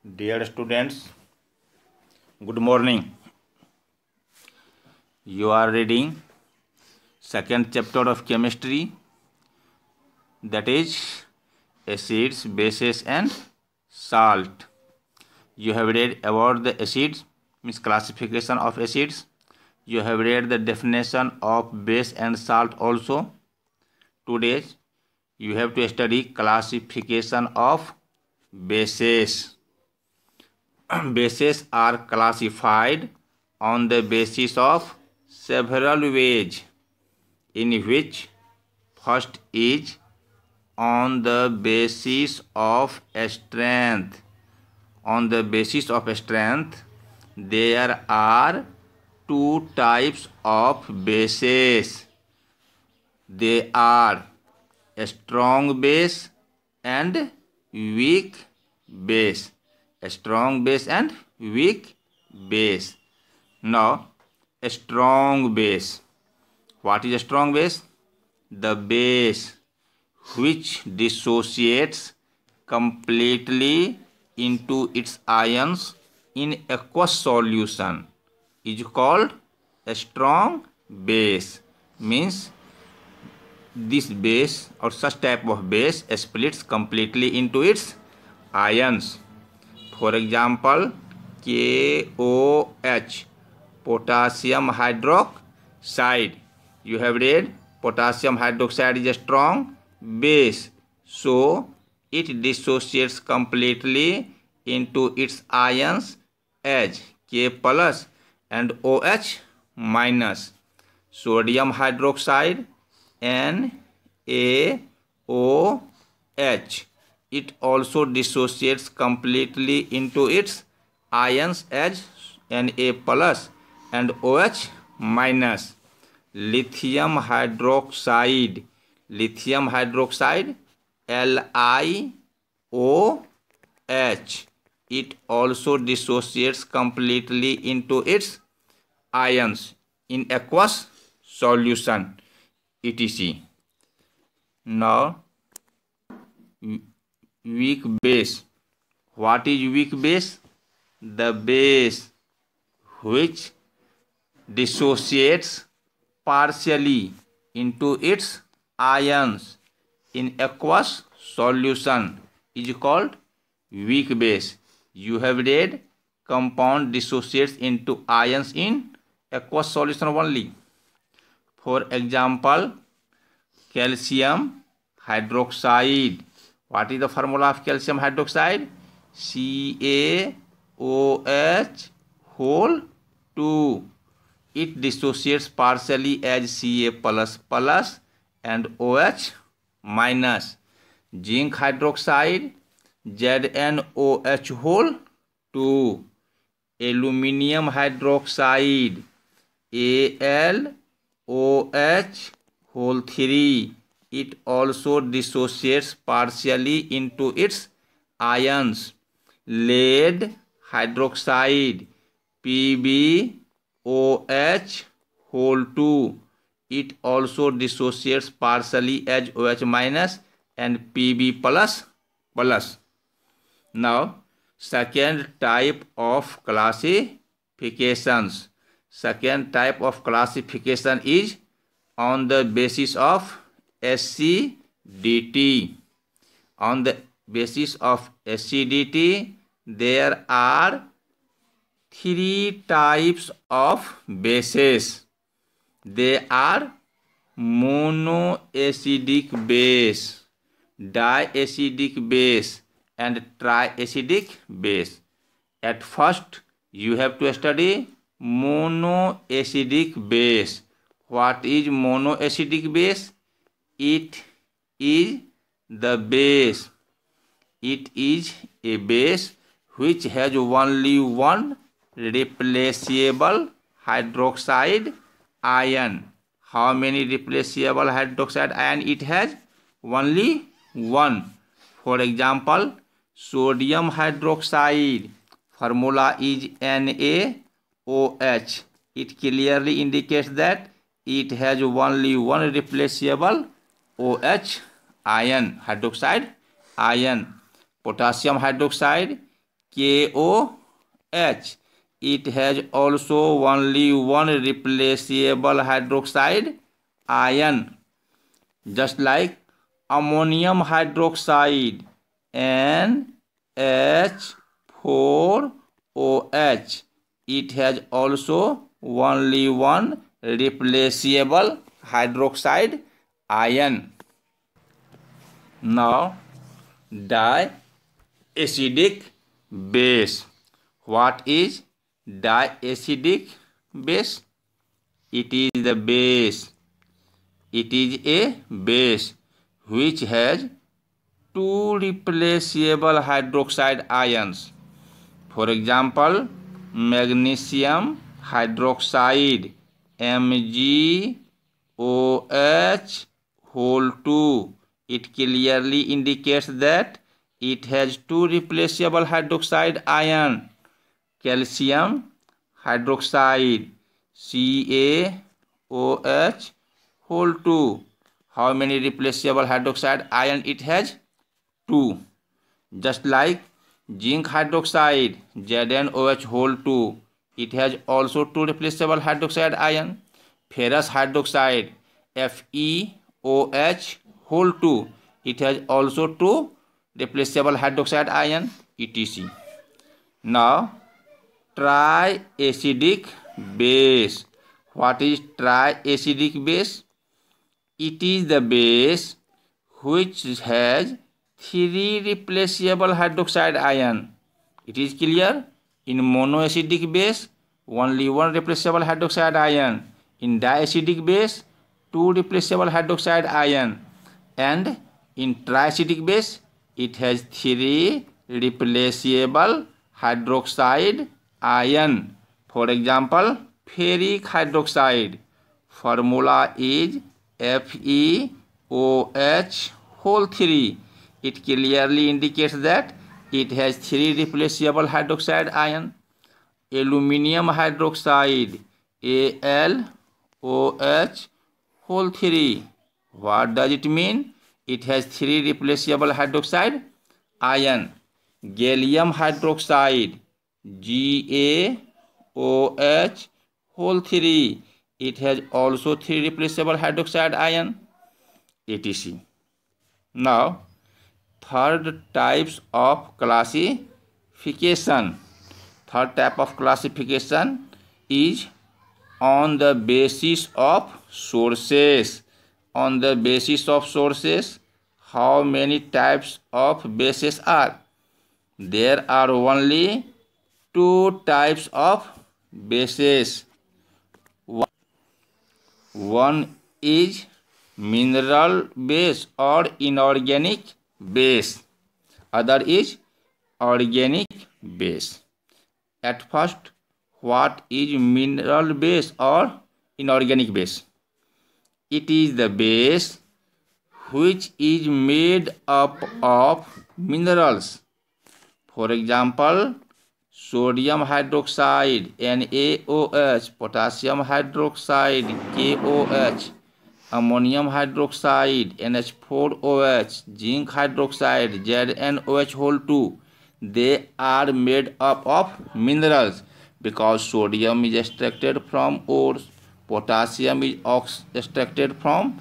Dear students, good morning. You are reading second chapter of chemistry, that is acids, bases and salt. You have read about the acids, means classification of acids. You have read the definition of base and salt also. Today you have to study classification of bases. Bases are classified on the basis of several ways, in which first is on the basis of strength. On the basis of strength, there are two types of bases. They are a strong base and weak base. A strong base and weak base. Now, a strong base. What is a strong base? The base which dissociates completely into its ions in aqueous solution is called a strong base. Means this base or such type of base splits completely into its ions. For example, KOH, potassium hydroxide. You have read potassium hydroxide is a strong base, so it dissociates completely into its ions as K plus and OH minus. Sodium hydroxide, NaOH. It also dissociates completely into its ions as Na plus and OH minus. Lithium hydroxide, LiOH. It also dissociates completely into its ions in aqueous solution, etc. Now, weak base. What is weak base? The base which dissociates partially into its ions in aqueous solution is called weak base. You have read compound dissociates into ions in aqueous solution only. For example, calcium hydroxide. What is the formula of calcium hydroxide? CaOH whole 2. It dissociates partially as Ca plus plus and OH minus. Zinc hydroxide, ZnOH whole 2. Aluminium hydroxide, AlOH whole 3. It also dissociates partially into its ions. Lead hydroxide, PbOH whole 2. It also dissociates partially as OH minus and Pb plus plus. Now, second type of classifications. Second type of classification is on the basis of acidity. On the basis of acidity, there are three types of bases. They are monoacidic base, diacidic base and triacidic base. At first, you have to study monoacidic base. What is monoacidic base? It is the base. It is a base which has only one replaceable hydroxide ion. How many replaceable hydroxide ion it has? Only one. For example, sodium hydroxide, formula is NaOH. It clearly indicates that it has only one replaceable OH ion, hydroxide ion. Potassium hydroxide, KOH. It has also only one replaceable hydroxide ion, just like ammonium hydroxide NH4OH. It has also only one replaceable hydroxide ion. Now, diacidic base. What is diacidic base? It is the base. It is a base which has two replaceable hydroxide ions. For example, magnesium hydroxide MgOH whole 2. It clearly indicates that it has two replaceable hydroxide ion. Calcium hydroxide CaOH whole 2. How many replaceable hydroxide ion it has? 2. Just like zinc hydroxide ZnOH whole 2. It has also two replaceable hydroxide ion. Ferrous hydroxide FeOH whole 2. It has also two replaceable hydroxide ion, etc. Now, triacidic base. What is triacidic base? It is the base which has three replaceable hydroxide ion. It is clear? In monoacidic base, only one replaceable hydroxide ion. In diacidic base, two replaceable hydroxide ion. And in triacidic base, it has three replaceable hydroxide ion. For example, ferric hydroxide. Formula is FeOH whole 3. It clearly indicates that it has three replaceable hydroxide ion. Aluminium hydroxide AlOH whole 3. What does it mean? It has three replaceable hydroxide ion. Gallium hydroxide GaOH whole 3. It has also three replaceable hydroxide ion, etc. Now, third types of classification. Third type of classification is on the basis of sources. On the basis of sources, how many types of bases are? There are only two types of bases. One is mineral base or inorganic base. Other is organic base. At first, what is mineral base or inorganic base? It is the base which is made up of minerals. For example, sodium hydroxide NaOH, potassium hydroxide KOH, ammonium hydroxide NH4OH, zinc hydroxide ZnOH whole 2. They are made up of minerals because sodium is extracted from ores, potassium is extracted from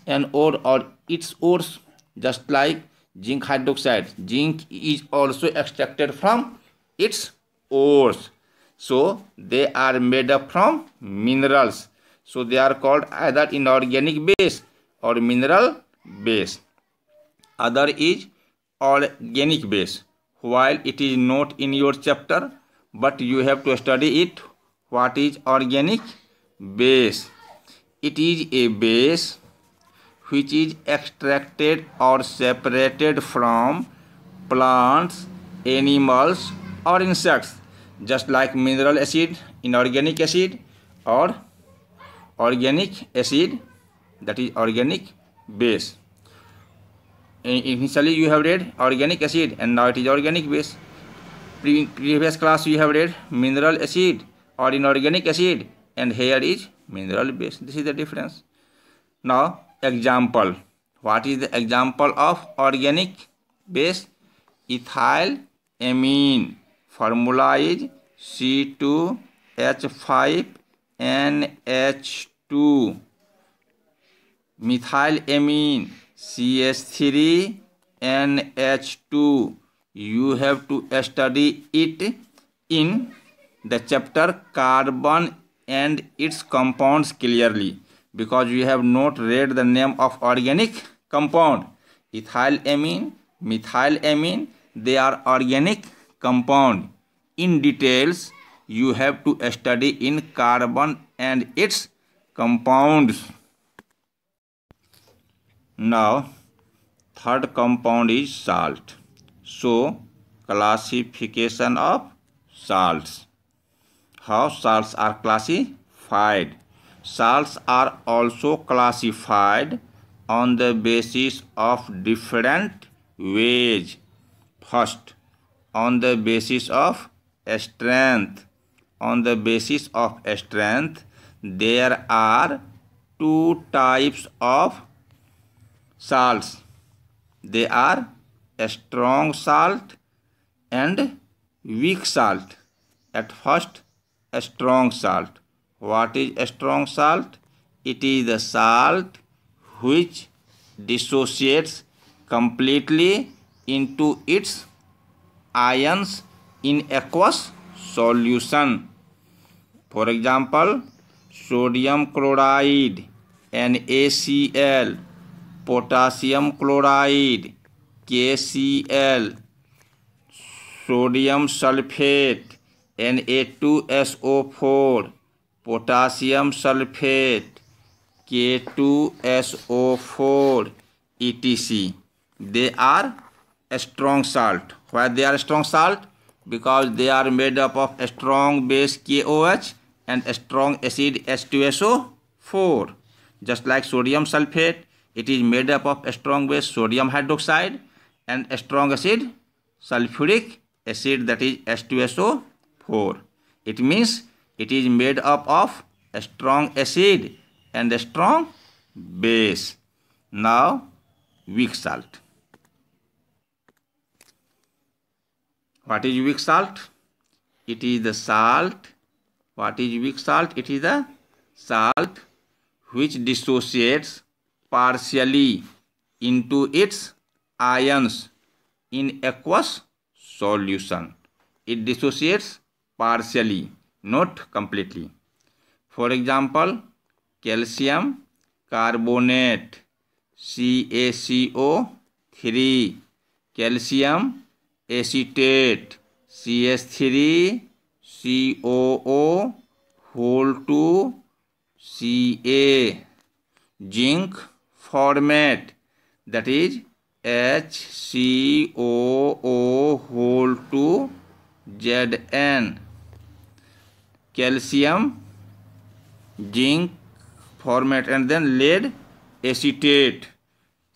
an ore or its ores, just like zinc hydroxide. Zinc is also extracted from its ores. So they are made up from minerals. So they are called either inorganic base or mineral base. Other is organic base. While it is not in your chapter, but you have to study it. What is organic base? It is a base which is extracted or separated from plants, animals or insects, just like mineral acid, inorganic acid or organic acid, that is organic base. Initially you have read organic acid and now it is organic base. Previous class you have read mineral acid or inorganic acid and here is mineral base. This is the difference. Now example. What is the example of organic base? Ethylamine. Formula is C2H5NH2. Methylamine CH3NH2. You have to study it in the chapter carbon and its compounds clearly, because you have not read the name of organic compound. Ethylamine, methylamine, they are organic compound. In details you have to study in carbon and its compounds. Now third compound is salt. So classification of salts. How salts are classified? Salts are also classified on the basis of different ways. First, on the basis of strength. On the basis of strength, there are two types of salts. They are strong salt and weak salt. At first, strong salt. What is strong salt? It is the salt which dissociates completely into its ions in aqueous solution. For example, sodium chloride NaCl, potassium chloride KCl, sodium sulfate Na2SO4, potassium sulfate K2SO4, etc. They are a strong salt. Why they are strong salt? Because they are made up of a strong base KOH and a strong acid H2SO4. Just like sodium sulfate, it is made up of a strong base sodium hydroxide and a strong acid sulfuric acid, that is H2SO4. It means it is made up of a strong acid and a strong base. Now weak salt. What is weak salt? It is the salt. What is weak salt? It is the salt which dissociates partially into its ions in aqueous solution. It dissociates partially, not completely. For example, calcium carbonate CaCO3, calcium acetate CH3COO whole 2 Ca, zinc formate, that is HCOO whole 2 Zn, calcium, zinc formate, and then lead acetate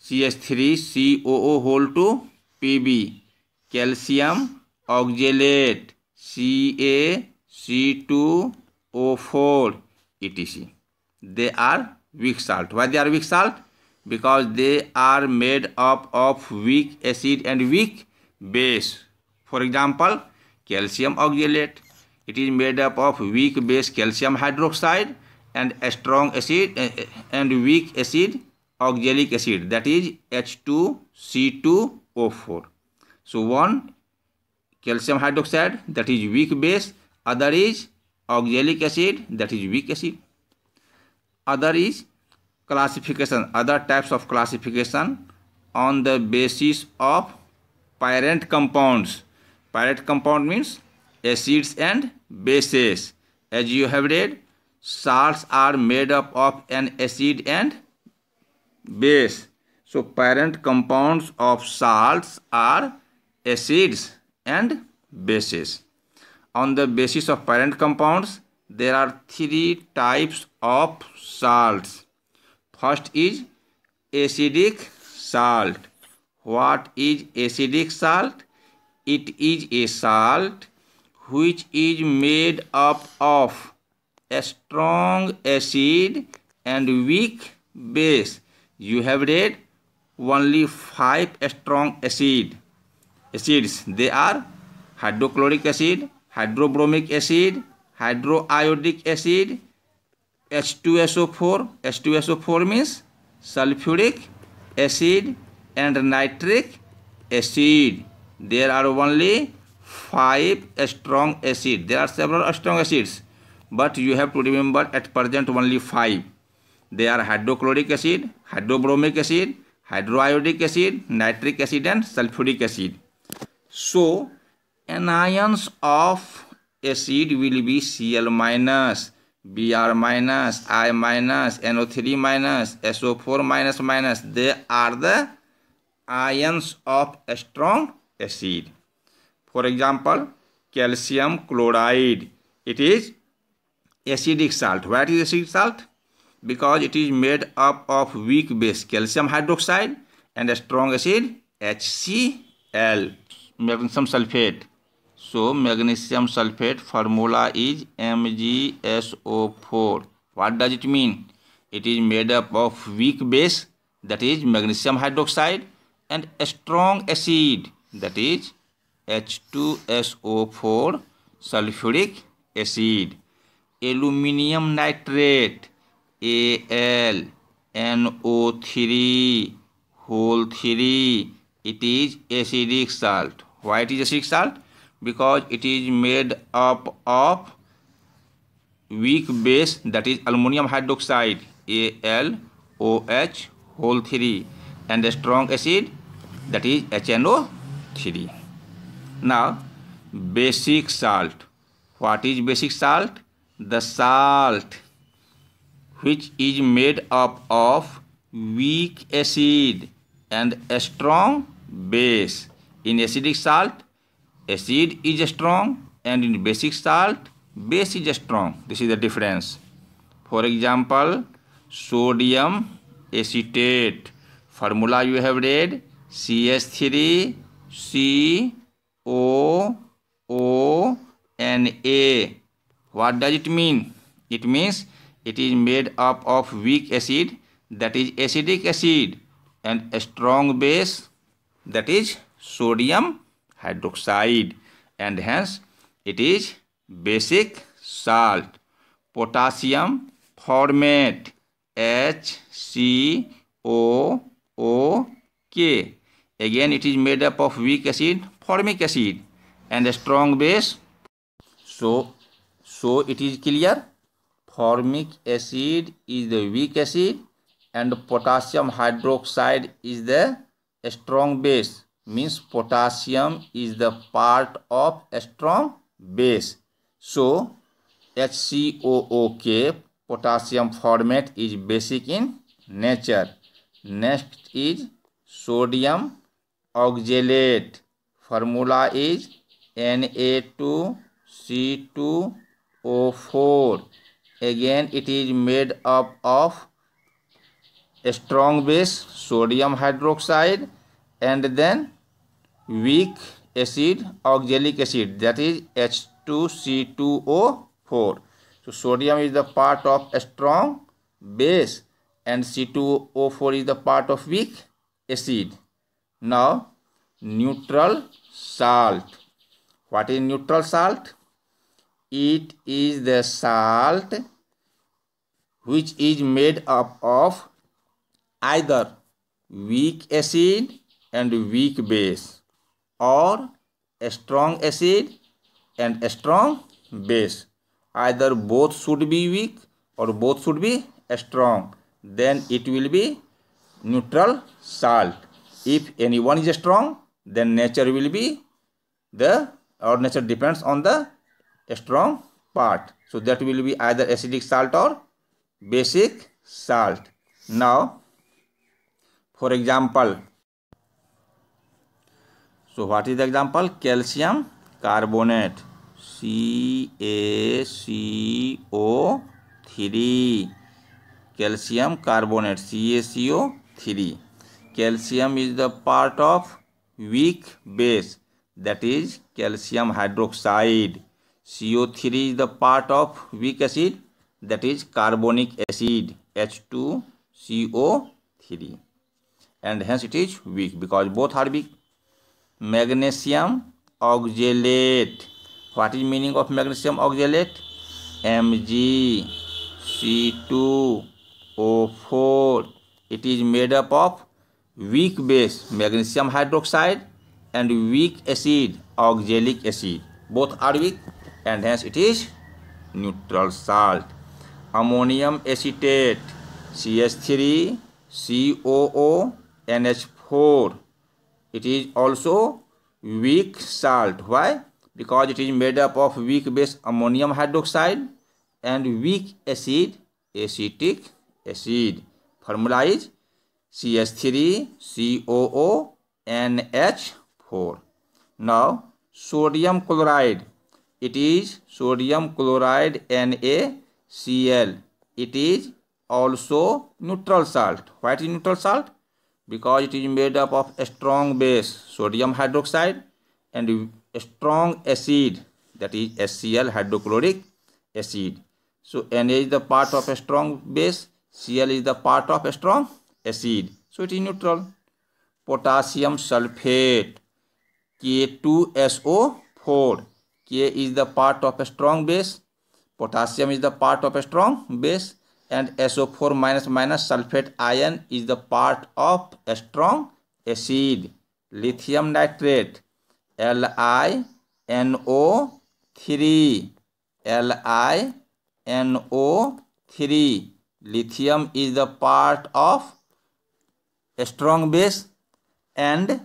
CH3COO whole 2 Pb, calcium oxalate CaC2O4, etc. They are weak salt. Why they are weak salt? Because they are made up of weak acid and weak base. For example, calcium oxalate, it is made up of weak base calcium hydroxide and a strong acid and weak acid oxalic acid, that is H2C2O4. So one calcium hydroxide, that is weak base, other is oxalic acid, that is weak acid. Other is classification, other types of classification on the basis of parent compounds. Parent compound means acids and bases. As you have read, salts are made up of an acid and base. So parent compounds of salts are acids and bases. On the basis of parent compounds, there are three types of salts. First is acidic salt. What is acidic salt? It is a salt which is made up of a strong acid and weak base. You have read only 5 strong acids. They are hydrochloric acid, hydrobromic acid, hydroiodic acid, H2SO4. H2SO4 means sulfuric acid and nitric acid. There are only 5 strong acids. There are several strong acids, but you have to remember at present only 5. They are hydrochloric acid, hydrobromic acid, hydroiodic acid, nitric acid, and sulfuric acid. So anions of acid will be Cl minus, Br minus, I minus, NO3 minus, SO4 minus minus. They are the ions of a strong acid. For example, calcium chloride. It is acidic salt. Why it is acidic salt? Because it is made up of weak base calcium hydroxide and a strong acid HCl. Magnesium sulfate. So magnesium sulfate formula is MgSO4. What does it mean? It is made up of weak base, that is magnesium hydroxide, and a strong acid, that is H2SO4 sulfuric acid. Aluminium nitrate, AlNO3 whole 3. It is acidic salt. Why it is acidic salt? Because it is made up of weak base, that is aluminum hydroxide, AlOH whole 3, and a strong acid, that is HNO3. Now basic salt. What is basic salt? The salt which is made up of weak acid and a strong base. In acidic salt, acid is strong, and in basic salt, base is strong. This is the difference. For example, sodium acetate. Formula you have read, CH3COONA. What does it mean? It means it is made up of weak acid, that is acidic acid, and a strong base, that is sodium hydroxide, and hence it is basic salt. Potassium formate, HCOOK. Again it is made up of weak acid, formic acid, and a strong base. So it is clear. Formic acid is the weak acid and potassium hydroxide is the strong base. Means potassium is the part of a strong base. So HCOOK, potassium formate, is basic in nature. Next is sodium oxalate. Formula is Na2C2O4. Again it is made up of a strong base, sodium hydroxide, and then weak acid, oxalic acid, that is H2C2O4. So sodium is the part of a strong base and C2O4 is the part of weak acid. Now neutral salt. What is neutral salt? It is the salt which is made up of either weak acid and weak base, or a strong acid and a strong base. Either both should be weak or both should be strong. Then it will be neutral salt. If any one is strong, then nature will be nature depends on the strong part. So that will be either acidic salt or basic salt. Now, for example, so what is the example? Calcium carbonate, CaCO3. Calcium carbonate, CaCO3. Calcium is the part of weak base, that is calcium hydroxide. CO3 is the part of weak acid, that is carbonic acid, H2CO3. And hence it is weak because both are weak. Magnesium oxalate. What is meaning of magnesium oxalate? Mgc2O4. It is made up of weak base magnesium hydroxide and weak acid oxalic acid. Both are weak and hence it is neutral salt. Ammonium acetate CH3COO NH4. It is also weak salt. Why? Because it is made up of weak base ammonium hydroxide and weak acid acetic acid. Formula is CH3COONH4. Now sodium chloride. It is sodium chloride NaCl. It is also neutral salt. Why it is neutral salt? Because it is made up of a strong base sodium hydroxide and a strong acid, that is HCl hydrochloric acid. So Na is the part of a strong base, Cl is the part of a strong acid. So it is neutral. Potassium sulfate K2SO4. K is the part of a strong base, potassium is the part of a strong base, and SO4 minus sulfate ion is the part of a strong acid. Lithium nitrate LiNO3. LiNO3. Lithium is the part of a strong base and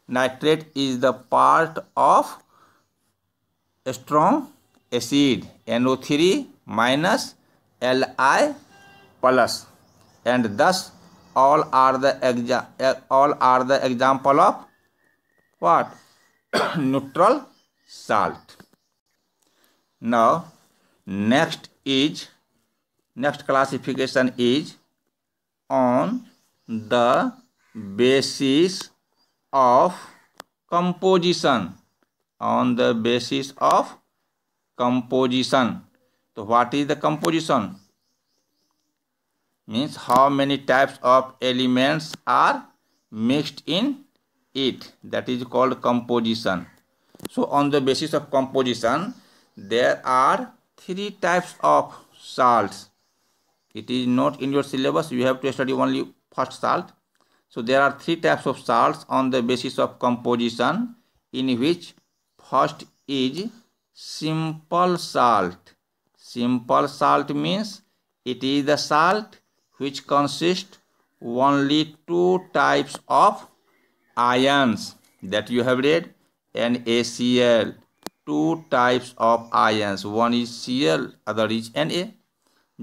nitrate is the part of a strong acid. NO3 minus Li plus, and thus all are the example of what? Neutral salt. Now next classification is on the basis of composition. On the basis of composition. So what is the composition? Means how many types of elements are mixed in it. That is called composition. So on the basis of composition, there are 3 types of salts. It is not in your syllabus. You have to study only first salt. So there are 3 types of salts on the basis of composition, in which first is simple salt. Simple salt means it is the salt which consists only 2 types of ions, that you have read. NaCl, 2 types of ions, one is Cl, other is Na.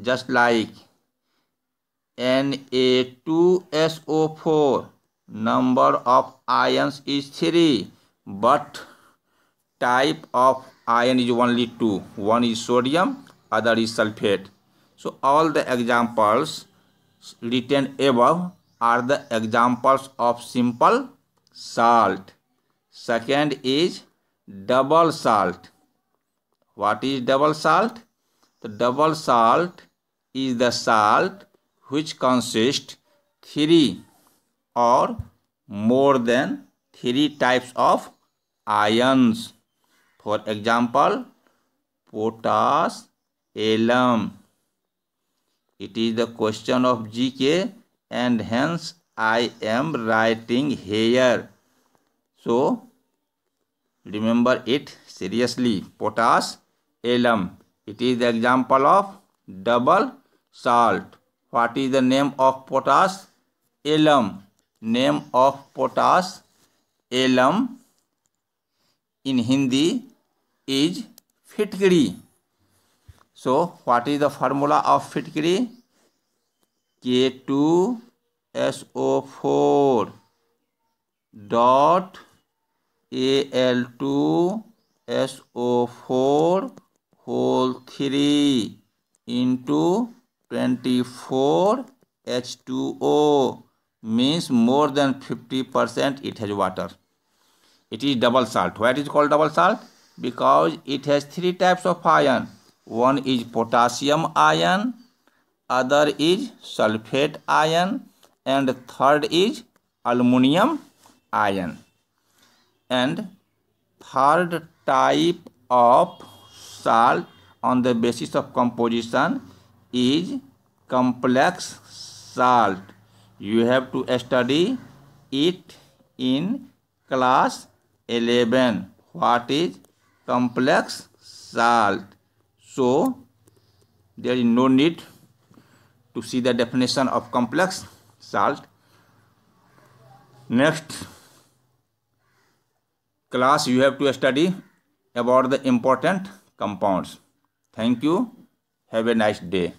Just like Na2SO4, number of ions is 3, but type of ion is only 2. One is sodium, other is sulfate. So all the examples written above are the examples of simple salt. Second is double salt. What is double salt? The double salt is the salt which consists 3 or more than 3 types of ions. For example, potash, alum. It is the question of GK and hence I am writing here. So remember it seriously. Potash, alum. It is the example of double salt. What is the name of potash? Alum. Name of potash, alum, in Hindi is fitkari. So what is the formula of fitkari? K2SO4 dot Al2SO4 whole 3 into 24 H2O, means more than 50% it has water. It is double salt. Why it is called double salt? Because it has 3 types of ion. One is potassium ion, other is sulfate ion, and third is aluminum ion. And third type of salt on the basis of composition is complex salt. You have to study it in class 11. What is complex salt? So there is no need to see the definition of complex salt. Next class you have to study about the important compounds. Thank you. Have a nice day.